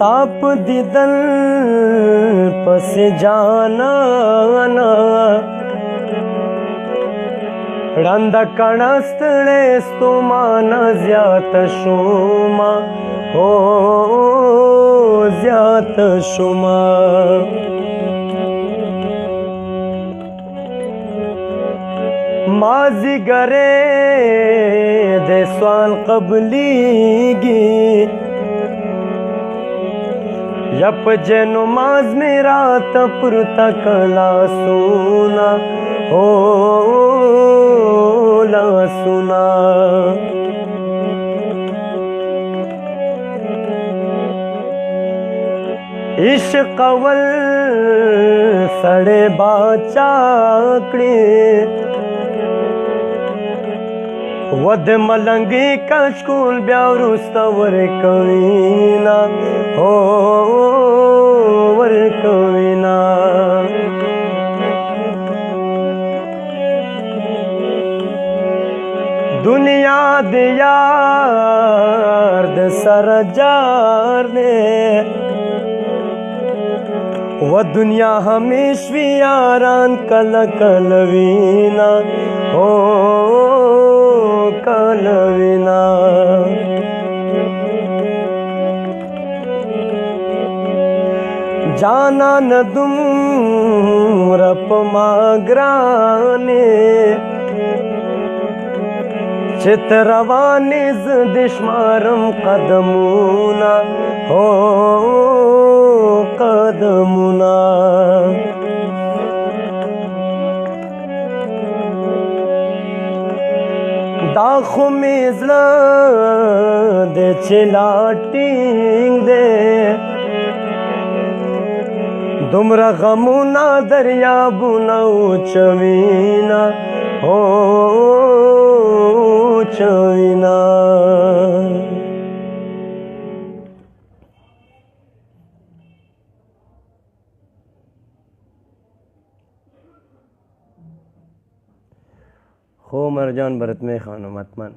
ताप दिदल पस जाना ړند کڼستړې ستومانه زیات شوما او زیات شوما مازیګرې د سوال قبلیږي یپ جنو ماز میرا تپر تکلا سونا او لا سونا عشق ول سړې باچا کړې ود ملنګي کشکول بیا ورسته ورکوینا او ورکوینا دنیا د یار د سر جار دے و دنیا همیش وی یاران کل کل وینا او کل وینا جانا ندم رپ ما گرانے چت روانی زدشمارم قدمونا ہو قدمونا دا خو میزلا دے چلاٹینگ دے دمرا غمونا دریابونا اوچوینا ہو چوینا خو مرجان برت میں خانم اتمن